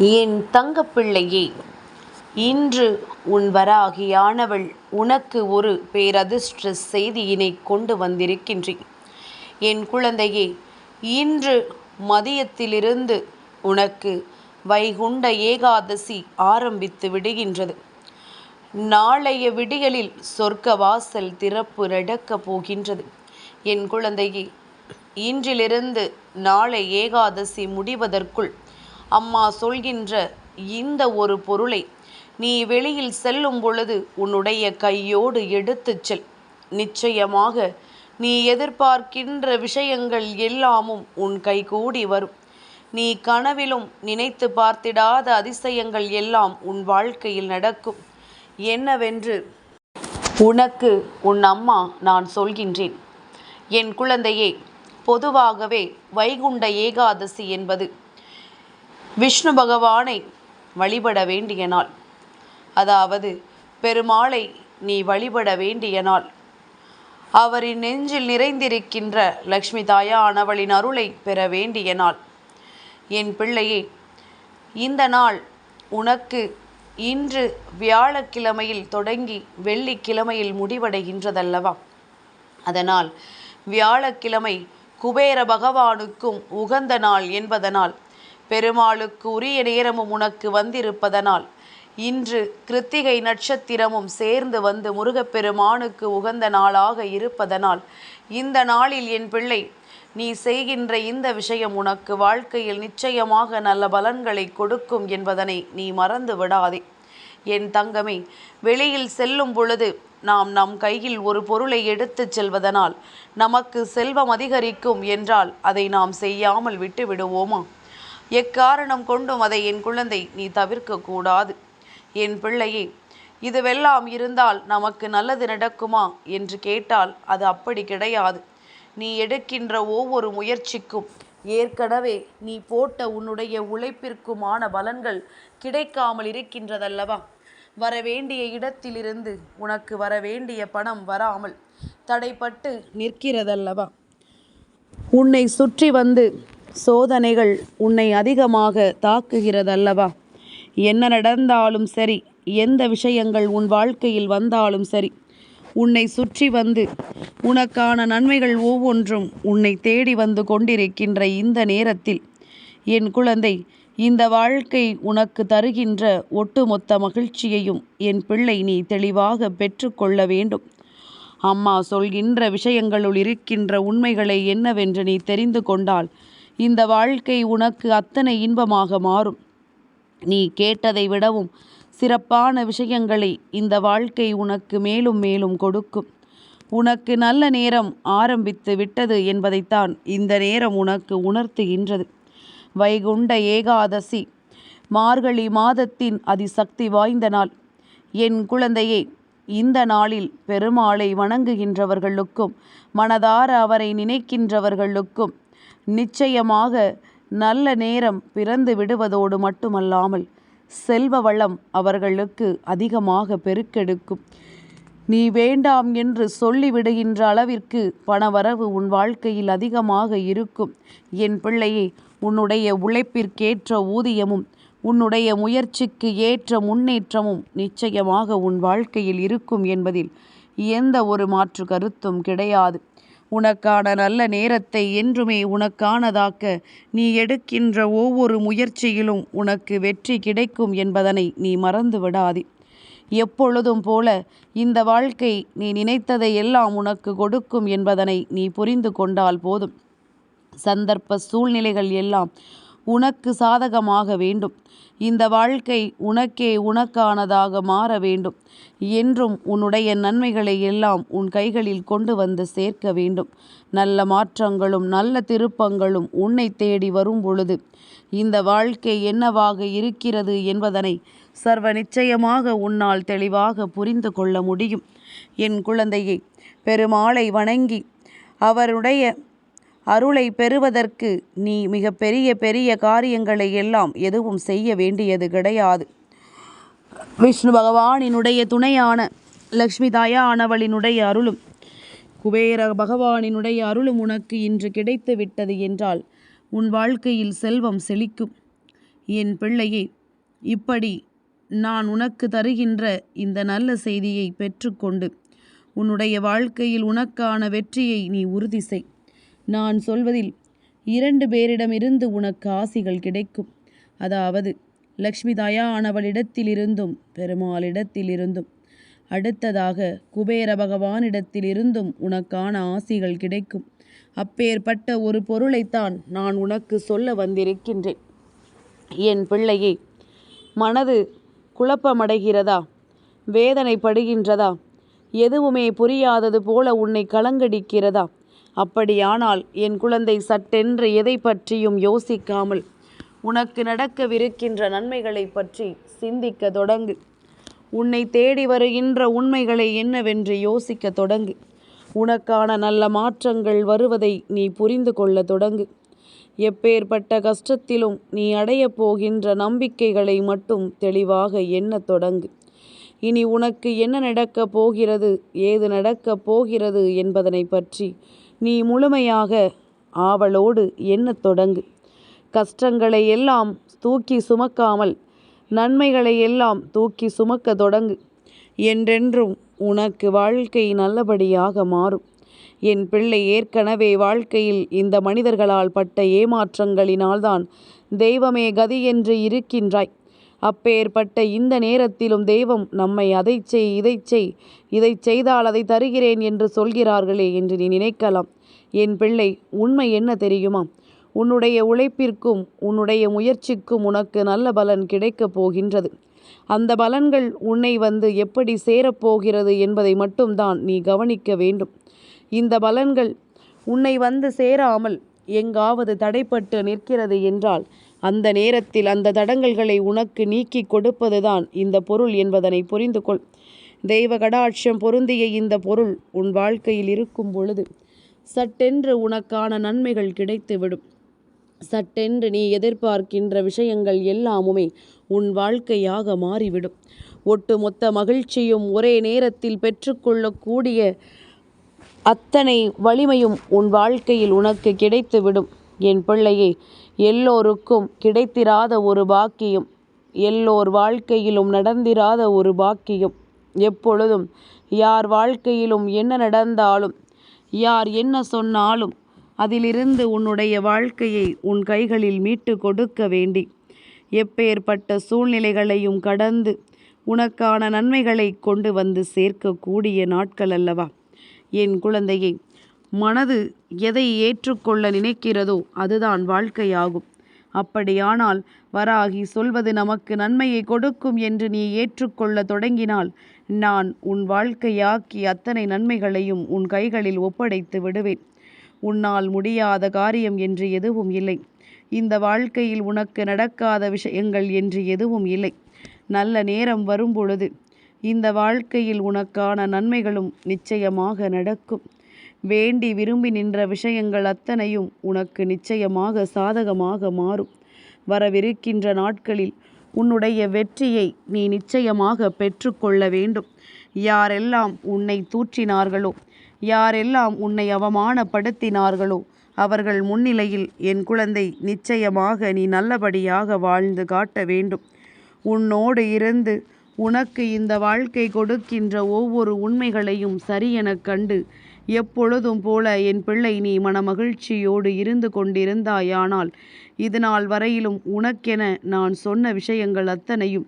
என் தங்கப்பிள்ளையே, இன்று உன் வராகியானவள் உனக்கு ஒரு பேரதிர்ஷ்ட செய்தியினை கொண்டு வந்திருக்கின்றேன். என் குழந்தையே, இன்று மதியத்திலிருந்து உனக்கு வைகுண்ட ஏகாதசி ஆரம்பித்து விடுகின்றது. நாளைய விடியலில் சொர்க்க வாசல் திறப்பு நடக்கப் போகின்றது. என் குழந்தையே, இன்றிலிருந்து நாளை ஏகாதசி முடிவதற்குள் அம்மா சொல்கின்ற இந்த ஒரு பொருளை நீ வெளியில் செல்லும் பொழுது உன்னுடைய கையோடு எடுத்துச் செல். நிச்சயமாக நீ எதிர்பார்க்கின்ற விஷயங்கள் எல்லாமும் உன் கைகூடி வரும். நீ கனவிலும் நினைத்து பார்த்திடாத அதிசயங்கள் எல்லாம் உன் வாழ்க்கையில் நடக்கும். என்னவென்று உனக்கு உன் அம்மா நான் சொல்கின்றேன். என் குழந்தையே, பொதுவாகவே வைகுண்ட ஏகாதசி என்பது விஷ்ணு பகவானை வழிபட வேண்டிய நாள். அதாவது பெருமாளை நீ வழிபட வேண்டிய நாள். அவரின் நெஞ்சில் நிறைந்திருக்கின்ற லக்ஷ்மி தாயானவளின் அருளை பெற வேண்டிய நாள். என் பிள்ளையே, இந்த நாள் உனக்கு இன்று வியாழக்கிழமையில் தொடங்கி வெள்ளிக்கிழமையில் முடிவடைகின்றதல்லவா? அதனால் வியாழக்கிழமை குபேர பகவானுக்கும் உகந்த நாள் என்பதனால், பெருமாளுக்கு உரிய நேரமும் உனக்கு வந்திருப்பதனால், இன்று கிருத்திகை நட்சத்திரமும் சேர்ந்து வந்து முருகப்பெருமானுக்கு உகந்த நாளாக இருப்பதனால், இந்த நாளில் என் பிள்ளை நீ செய்கின்ற இந்த விஷயம் உனக்கு வாழ்க்கையில் நிச்சயமாக நல்ல பலன்களை கொடுக்கும் என்பதனை நீ மறந்து விடாதே. என் தங்கமே, வெளியில் செல்லும் பொழுது நாம் நம் கையில் ஒரு பொருளை எடுத்துச் செல்வதனால் நமக்கு செல்வம் அதிகரிக்கும் என்றால் அதை நாம் செய்யாமல் விட்டு விடுவோமா? எக்காரணம் கொண்டும் அதை என் குழந்தை நீ தவிர்க்கக்கூடாது. என் பிள்ளையே, இதுவெல்லாம் இருந்தால் நமக்கு நல்லது நடக்குமா என்று கேட்டால் அது அப்படி கிடையாது. நீ எடுக்கின்ற ஒவ்வொரு முயற்சிக்கும் ஏற்கனவே நீ போட்ட உன்னுடைய உழைப்பிற்குமான பலன்கள் கிடைக்காமல் இருக்கின்றதல்லவா? வரவேண்டிய இடத்திலிருந்து உனக்கு வரவேண்டிய பணம் வராமல் தடைப்பட்டு நிற்கிறதல்லவா? உன்னை சுற்றி வந்து சோதனைகள் உன்னை அதிகமாக தாக்குகிறதல்லவா? என்ன நடந்தாலும் சரி, எந்த விஷயங்கள் உன் வாழ்க்கையில் வந்தாலும் சரி, உன்னை சுற்றி வந்து உனக்கான நன்மைகள் ஒவ்வொன்றும் உன்னை தேடி வந்து கொண்டிருக்கின்ற இந்த நேரத்தில் என் குழந்தை, இந்த வாழ்க்கை உனக்கு தருகின்ற ஒட்டுமொத்த மகிழ்ச்சியையும் என் பிள்ளை நீ தெளிவாக பெற்றுக்கொள்ள வேண்டும். அம்மா சொல்கின்ற விஷயங்களுள் இருக்கின்ற உண்மைகளை என்னவென்று நீ தெரிந்து கொண்டால் இந்த வாழ்க்கை உனக்கு அத்தனை இன்பமாக மாறும். நீ கேட்டதை விடவும் சிறப்பான விஷயங்களை இந்த வாழ்க்கை உனக்கு மேலும் மேலும் கொடுக்கும். உனக்கு நல்ல நேரம் ஆரம்பித்து விட்டது என்பதைத்தான் இந்த நேரம் உனக்கு உணர்த்துகின்றது. வைகுண்ட ஏகாதசி மார்கழி மாதத்தின் அதிசக்தி வாய்ந்த நாள். என் குழந்தையே, இந்த நாளில் பெருமாளை வணங்குகின்றவர்களுக்கும் மனதார அவரை நினைக்கின்றவர்களுக்கும் நிச்சயமாக நல்ல நேரம் பிறந்து விடுவதோடு மட்டுமல்லாமல் செல்வ வளம் அவர்களுக்கு அதிகமாக பெருக்கெடுக்கும். நீ வேண்டாம் என்று சொல்லிவிடுகின்ற அளவிற்கு பணவரவு உன் வாழ்க்கையில் அதிகமாக இருக்கும். என் பிள்ளையே, உன்னுடைய உழைப்பிற்கேற்ற ஊதியமும் உன்னுடைய முயற்சிக்கு ஏற்ற முன்னேற்றமும் நிச்சயமாக உன் வாழ்க்கையில் இருக்கும் என்பதில் எந்த ஒரு மாற்று கருத்தும் கிடையாது. உனக்கான நல்ல நேரத்தை என்றுமே உனக்கானதாக்க நீ எடுக்கின்ற ஒவ்வொரு முயற்சியிலும் உனக்கு வெற்றி கிடைக்கும் என்பதனை நீ மறந்து விடாதே. எப்பொழுதும் போல இந்த வாழ்க்கை நீ நினைத்ததை எல்லாம் உனக்கு கொடுக்கும் என்பதனை நீ புரிந்து கொண்டால் போதும். சந்தர்ப்ப சூழ்நிலைகள் எல்லாம் உனக்கு சாதகமாக வேண்டும். இந்த வாழ்க்கை உனக்கே உனக்கானதாக மாற வேண்டும். என்றும் உன்னுடைய நன்மைகளை எல்லாம் உன் கைகளில் கொண்டு வந்து சேர்க்க வேண்டும். நல்ல மாற்றங்களும் நல்ல திருப்பங்களும் உன்னை தேடி வரும் பொழுது இந்த வாழ்க்கை என்னவாக இருக்கிறது என்பதனை சர்வ நிச்சயமாக உன்னால் தெளிவாக புரிந்து கொள்ள முடியும். என் குழந்தையை, பெருமாளை வணங்கி அவருடைய அருளை பெறுவதற்கு நீ மிக பெரிய பெரிய காரியங்களை எல்லாம் எதுவும் செய்ய வேண்டியது கிடையாது. விஷ்ணு பகவானினுடைய துணையான லக்ஷ்மி தாயானவளினுடைய அருளும் குபேர பகவானினுடைய அருளும் உனக்கு இன்று கிடைத்து விட்டது என்றால் உன் வாழ்க்கையில் செல்வம் செழிக்கும். என் பிள்ளையே, இப்படி நான் உனக்கு தருகின்ற இந்த நல்ல செய்தியை பெற்றுக்கொண்டு உன்னுடைய வாழ்க்கையில் உனக்கான வெற்றியை நீ உறுதி செய். நான் சொல்வதில் 2 பேரிடமிருந்து உனக்கு ஆசிகள் கிடைக்கும். அதாவது லக்ஷ்மி தாயானவளிடத்திலிருந்தும் பெருமாளிடத்திலிருந்தும், அடுத்ததாக குபேர பகவானிடத்திலிருந்தும் உனக்கான ஆசிகள் கிடைக்கும். அப்பேற்பட்ட ஒரு பொருளைத்தான் நான் உனக்கு சொல்ல வந்திருக்கின்றேன். என் பிள்ளையே, மனது குழப்பமடைகிறதா? வேதனைப்படுகின்றதா? எதுவுமே புரியாதது போல உன்னை கலங்கடிக்கிறதா? அப்படியானால் என் குழந்தை, சட்டென்று எதை பற்றியும் யோசிக்காமல் உனக்கு நடக்கவிருக்கின்ற நன்மைகளை பற்றி சிந்திக்க தொடங்கு. உன்னை தேடி வருகின்ற உண்மைகளை என்னவென்று யோசிக்க தொடங்கு. உனக்கான நல்ல மாற்றங்கள் வருவதை நீ புரிந்து கொள்ள தொடங்கு. எப்பேற்பட்ட கஷ்டத்திலும் நீ அடையப் போகின்ற நம்பிக்கைகளை மட்டும் தெளிவாக எண்ணத் தொடங்கு. இனி உனக்கு என்ன நடக்கப் போகிறது, ஏது நடக்கப் போகிறது என்பதனை பற்றி நீ முழுமையாக ஆவலோடு எண்ணத் தொடங்கு. கஷ்டங்களை எல்லாம் தூக்கி சுமக்காமல் நன்மைகளை எல்லாம் தூக்கி சுமக்க தொடங்கு. என்றென்றும் உனக்கு வாழ்க்கை நல்லபடியாக மாறும். என் பிள்ளை, ஏற்கனவே வாழ்க்கையில் இந்த மனிதர்களால் பட்ட ஏமாற்றங்களினால்தான் தெய்வமே கதி என்று இருக்கின்றாய். அப்பேற்பட்ட இந்த நேரத்திலும் தெய்வம் நம்மை அதை செய், இதை செய், இதை செய்தால் அதை தருகிறேன் என்று சொல்கிறார்களே என்று நீ நினைக்கலாம். என் பிள்ளை, உண்மை என்ன தெரியுமா? உன்னுடைய உழைப்பிற்கும் உன்னுடைய முயற்சிக்கும் உனக்கு நல்ல பலன் கிடைக்கப் போகின்றது. அந்த பலன்கள் உன்னை வந்து எப்படி சேரப்போகிறது என்பதை மட்டும்தான் நீ கவனிக்க வேண்டும். இந்த பலன்கள் உன்னை வந்து சேராமல் எங்காவது தடைப்பட்டு நிற்கிறது என்றால் அந்த நேரத்தில் அந்த தடங்கல்களை உனக்கு நீக்கி கொடுப்பதுதான் இந்த பொருள் என்பதனை புரிந்து கொள். தெய்வ கடாட்சம் பொருந்திய இந்த பொருள் உன் வாழ்க்கையில் இருக்கும் பொழுது சட்டென்று உனக்கான நன்மைகள் கிடைத்துவிடும். சட்டென்று நீ எதிர்பார்க்கின்ற விஷயங்கள் எல்லாமுமே உன் வாழ்க்கையாக மாறிவிடும். ஒட்டுமொத்த மகிழ்ச்சியும் ஒரே நேரத்தில் பெற்றுக்கொள்ளக்கூடிய அத்தனை வலிமையும் உன் வாழ்க்கையில் உனக்கு கிடைத்துவிடும். என் பிள்ளையே, எல்லோருக்கும் கிடைத்திராத ஒரு பாக்கியம், எல்லோர் வாழ்க்கையிலும் நடந்திராத ஒரு பாக்கியம். எப்பொழுதும் யார் வாழ்க்கையிலும் என்ன நடந்தாலும், யார் என்ன சொன்னாலும் அதிலிருந்து உன்னுடைய வாழ்க்கையை உன் கைகளில் மீட்டு கொடுக்க வேண்டி எப்பேற்பட்ட சூழ்நிலைகளையும் கடந்து உனக்கான நன்மைகளை கொண்டு வந்து சேர்க்கக்கூடிய நாட்கள் அல்லவா? என் குழந்தையை, மனது எதை ஏற்றுக்கொள்ள நினைக்கிறதோ அதுதான் வாழ்க்கையாகும். அப்படியானால் வராகி சொல்வது நமக்கு நன்மையை கொடுக்கும் என்று நீ ஏற்றுக்கொள்ள தொடங்கினால் நான் உன் வாழ்க்கையாக்கி அத்தனை நன்மைகளையும் உன் கைகளில் ஒப்படைத்து விடுவேன். உன்னால் முடியாத காரியம் என்று எதுவும் இல்லை. இந்த வாழ்க்கையில் உனக்கு நடக்காத விஷயங்கள் என்று எதுவும் இல்லை. நல்ல நேரம் வரும்பொழுது இந்த வாழ்க்கையில் உனக்கான நன்மைகளும் நிச்சயமாக நடக்கும். வேண்டி விரும்பி நின்ற விஷயங்கள் அத்தனையும் உனக்கு நிச்சயமாக சாதகமாக மாறும். வரவிருக்கின்ற நாட்களில் உன்னுடைய வெற்றியை நீ நிச்சயமாக பெற்றுக்கொள்ள வேண்டும். யாரெல்லாம் உன்னை தூற்றினார்களோ, யாரெல்லாம் உன்னை அவமானப்படுத்தினார்களோ அவர்கள் முன்னிலையில் என் குழந்தை நிச்சயமாக நீ நல்லபடியாக வாழ்ந்து காட்ட வேண்டும். உன்னோடு இருந்து உனக்கு இந்த வாழ்க்கை கொடுக்கின்ற ஒவ்வொரு உண்மைகளையும் சரியெனக் கண்டு எப்பொழுதும் போல என் பிள்ளை நீ மனமகிழ்ச்சியோடு இருந்து கொண்டிருந்தாயானால் இதுநாள் வரையிலும் உனக்கென நான் சொன்ன விஷயங்கள் அத்தனையும்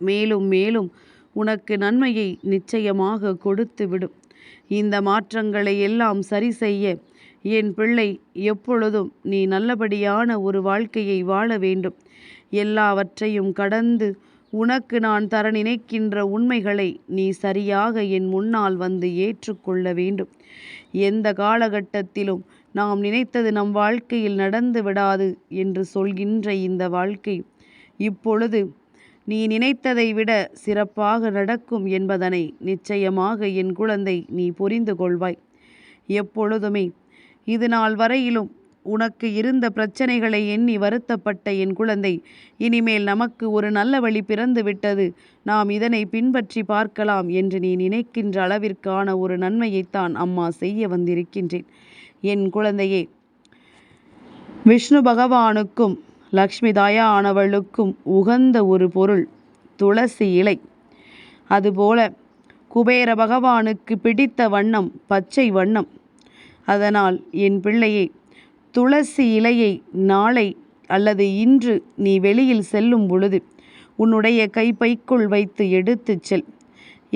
மேலும் மேலும் உனக்கு நன்மையை நிச்சயமாக கொடுத்துவிடும். இந்த மாற்றங்களை எல்லாம் சரி செய்ய என் பிள்ளை எப்பொழுதும் நீ நல்லபடியான ஒரு வாழ்க்கையை வாழ வேண்டும். எல்லாவற்றையும் கடந்து உனக்கு நான் தர நினைக்கின்ற உண்மைகளை நீ சரியாக என் முன்னால் வந்து ஏற்றுக்கொள்ள வேண்டும். எந்த காலகட்டத்திலும் நாம் நினைத்தது நம் வாழ்க்கையில் நடந்து விடாது என்று சொல்கின்ற இந்த வாழ்க்கை இப்பொழுது நீ நினைத்ததை விட சிறப்பாக நடக்கும் என்பதனை நிச்சயமாக என் குழந்தை நீ புரிந்து கொள்வாய். எப்பொழுதுமே இது நாள் வரையிலும் உனக்கு இருந்த பிரச்சனைகளை எண்ணி வருத்தப்பட்ட என் குழந்தை, இனிமேல் நமக்கு ஒரு நல்ல வழி பிறந்து விட்டது, நாம் இதனை பின்பற்றி பார்க்கலாம் என்று நீ நினைக்கின்ற அளவிற்கான ஒரு நன்மையைத்தான் அம்மா செய்ய வந்திருக்கின்றேன். என் குழந்தையே, விஷ்ணு பகவானுக்கும் லக்ஷ்மி தாயானவளுக்கும் உகந்த ஒரு பொருள் துளசி இலை. அதுபோல குபேர பகவானுக்கு பிடித்த வண்ணம் பச்சை வண்ணம். அதனால் என் பிள்ளையே, துளசி இலையை நாளை அல்லது இன்று நீ வெளியில் செல்லும் பொழுது உன்னுடைய கைப்பைக்குள் வைத்து எடுத்துச் செல்.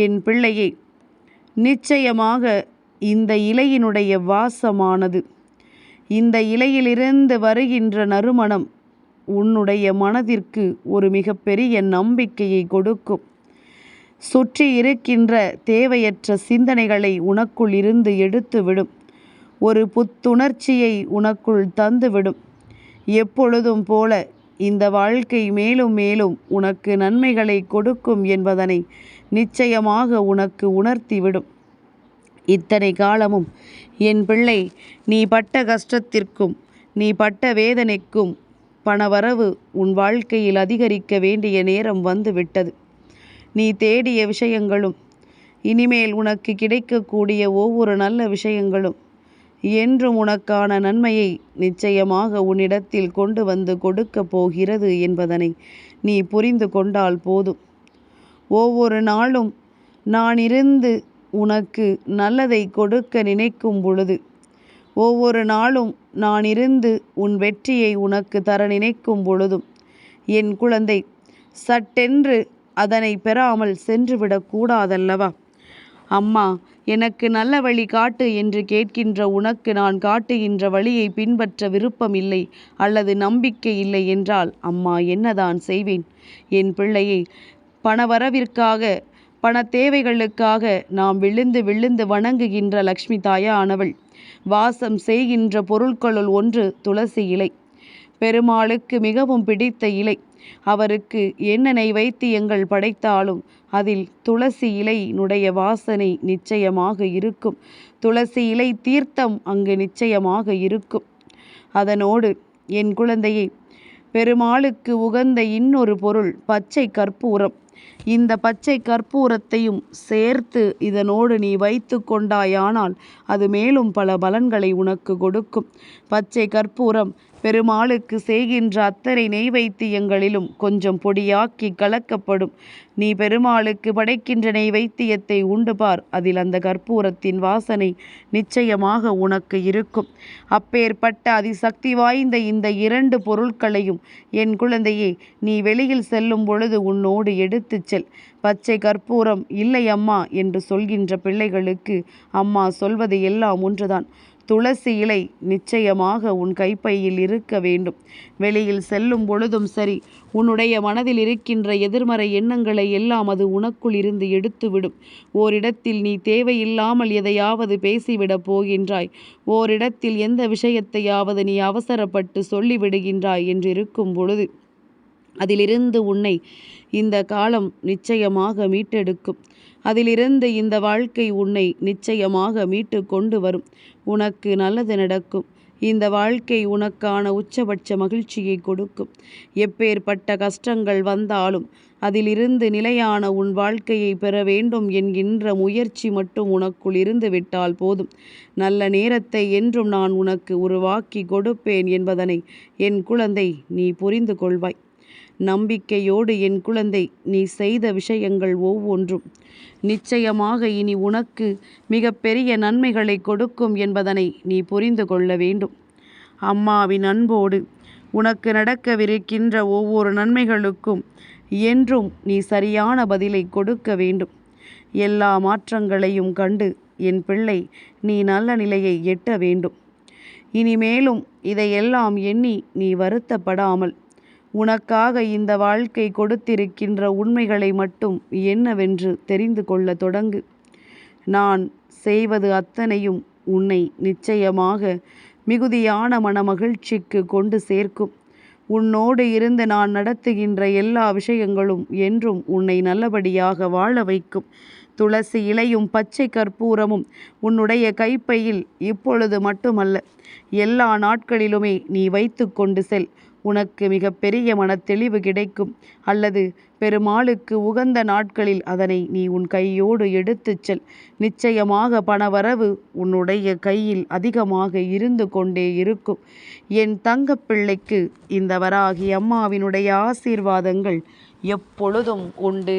என் பிள்ளையே, நிச்சயமாக இந்த இலையினுடைய வாசமானது, இந்த இலையிலிருந்து வருகின்ற நறுமணம் உன்னுடைய மனதிற்கு ஒரு மிகப்பெரிய நம்பிக்கையை கொடுக்கும். சுற்றி இருக்கின்ற தேவையற்ற சிந்தனைகளை உனக்குள் இருந்து எடுத்துவிடும். ஒரு புத்துணர்ச்சியை உனக்குள் தந்துவிடும். எப்பொழுதும் போல இந்த வாழ்க்கை மேலும் மேலும் உனக்கு நன்மைகளை கொடுக்கும் என்பதனை நிச்சயமாக உனக்கு உணர்த்திவிடும். இத்தனை காலமும் என் பிள்ளை, நீ பட்ட கஷ்டத்திற்கும் நீ பட்ட வேதனைக்கும் பணவரவு உன் வாழ்க்கையில் அதிகரிக்க வேண்டிய நேரம் வந்துவிட்டது. நீ தேடிய விஷயங்களும் இனிமேல் உனக்கு கிடைக்கக்கூடிய ஒவ்வொரு நல்ல விஷயங்களும் என்றும் உனக்கான நன்மையை நிச்சயமாக உன்னிடத்தில் கொண்டு வந்து கொடுக்க போகிறது என்பதனை நீ புரிந்து கொண்டால் போதும். ஒவ்வொரு நாளும் நான் இருந்து உனக்கு நல்லதை கொடுக்க நினைக்கும் பொழுது, ஒவ்வொரு நாளும் நான் இருந்து உன் வெற்றியை உனக்கு தர நினைக்கும் பொழுதும், என் குழந்தை, சட்டென்று அதனை பெறாமல் சென்றுவிடக்கூடாதல்லவா? அம்மா, எனக்கு நல்ல வழி காட்டு என்று கேட்கின்ற உனக்கு நான் காட்டுகின்ற வழியை பின்பற்ற விருப்பம் இல்லை அல்லது நம்பிக்கை இல்லை என்றால் அம்மா என்னதான் செய்வேன்? என் பிள்ளையை, பணவரவிற்காக பண தேவைகளுக்காக நாம் விழுந்து விழுந்து வணங்குகின்ற லக்ஷ்மி தாயானவள் வாசம் செய்கின்ற பொருட்களுள் ஒன்று துளசி இலை. பெருமாளுக்கு மிகவும் பிடித்த இலை. அவருக்கு என்ன நைவேத்தியங்கள் படைத்தாலும் அதில் துளசி இலையினுடைய வாசனை நிச்சயமாக இருக்கும். துளசி இலை தீர்த்தம் அங்கு நிச்சயமாக இருக்கும். அதனோடு என் குழந்தையை, பெருமாளுக்கு உகந்த இன்னொரு பொருள் பச்சை கற்பூரம். இந்த பச்சை கற்பூரத்தையும் சேர்த்து இதனோடு நீ வைத்து கொண்டாயானால் அது மேலும் பல பலன்களை உனக்கு கொடுக்கும். பச்சை கற்பூரம் பெருமாளுக்கு செய்கின்ற அத்தனை நெய்வேத்தியங்களிலும் கொஞ்சம் பொடியாக்கி கலக்கப்படும். நீ பெருமாளுக்கு படைக்கின்ற நெய்வேத்தியத்தை உண்டு பார், அதில் அந்த கற்பூரத்தின் வாசனை நிச்சயமாக உனக்கு இருக்கும். அப்பேற்பட்ட அதிசக்தி வாய்ந்த இந்த இரண்டு பொருட்களையும் என் குழந்தையே, நீ வெளியில் செல்லும் பொழுது உன்னோடு எடுத்துச் செல். பச்சை கற்பூரம் இல்லை அம்மா என்று சொல்கின்ற பிள்ளைகளுக்கு அம்மா சொல்வது எல்லாம் ஒன்றுதான். துளசி இலை நிச்சயமாக உன் கைப்பையில் இருக்க வேண்டும். வெளியில் செல்லும் பொழுதும் சரி, உன்னுடைய மனதில் இருக்கின்ற எதிர்மறை எண்ணங்களை எல்லாம் அது உனக்குள் இருந்து எடுத்துவிடும். ஓரிடத்தில் நீ தேவையில்லாமல் எதையாவது பேசிவிடப் போகின்றாய், ஓரிடத்தில் எந்த விஷயத்தையாவது நீ அவசரப்பட்டு சொல்லிவிடுகின்றாய் என்று இருக்கும் பொழுது அதிலிருந்து உன்னை இந்த காலம் நிச்சயமாக மீட்டெடுக்கும். அதிலிருந்து இந்த வாழ்க்கை உன்னை நிச்சயமாக மீட்டு கொண்டு வரும். உனக்கு நல்லது நடக்கும். இந்த வாழ்க்கை உனக்கான உச்சபட்ச மகிழ்ச்சியை கொடுக்கும். எப்பேற்பட்ட கஷ்டங்கள் வந்தாலும் அதிலிருந்து நிலையான உன் வாழ்க்கையை பெற வேண்டும் என்கின்ற முயற்சி மட்டும் உனக்குள் இருந்து விட்டால் போதும். நல்ல நேரத்தை என்றும் நான் உனக்கு உருவாக்கி கொடுப்பேன் என்பதனை என் குழந்தை நீ புரிந்து கொள்வாய். நம்பிக்கையோடு என் குழந்தை, நீ செய்த விஷயங்கள் ஒவ்வொன்றும் நிச்சயமாக இனி உனக்கு மிக பெரிய நன்மைகளை கொடுக்கும் என்பதனை நீ புரிந்து கொள்ள வேண்டும். அம்மாவின் அன்போடு உனக்கு நடக்கவிருக்கின்ற ஒவ்வொரு நன்மைகளுக்கும் என்றும் நீ சரியான பதிலை கொடுக்க வேண்டும். எல்லா மாற்றங்களையும் கண்டு என் பிள்ளை நீ நல்ல நிலையை எட்ட வேண்டும். இனிமேலும் இதையெல்லாம் எண்ணி நீ வருத்தப்படாமல் உனக்காக இந்த வாழ்க்கை கொடுத்திருக்கின்ற உண்மைகளை மட்டும் என்னவென்று தெரிந்து கொள்ள தொடங்கு. நான் செய்வது அத்தனையும் உன்னை நிச்சயமாக மிகுதியான மனமகிழ்ச்சிக்கு கொண்டு சேர்க்கும். உன்னோடு இருந்து நான் நடத்துகின்ற எல்லா விஷயங்களும் என்றும் உன்னை நல்லபடியாக வாழ வைக்கும். துளசி இலையும் பச்சை கற்பூரமும் உன்னுடைய கைப்பையில் இப்பொழுது மட்டுமல்ல, எல்லா நாட்களிலுமே நீ வைத்து கொண்டு செல். உனக்கு மிகப்பெரிய மனத்தெளிவு கிடைக்கும். அல்லது பெருமாளுக்கு உகந்த நாட்களில் அதனை நீ உன் கையோடு எடுத்துச் செல். நிச்சயமாக பணவரவு உன்னுடைய கையில் அதிகமாக இருந்து கொண்டே இருக்கும். என் தங்கப்பிள்ளைக்கு இந்த வராகி அம்மாவினுடைய ஆசீர்வாதங்கள் எப்பொழுதும் உண்டு.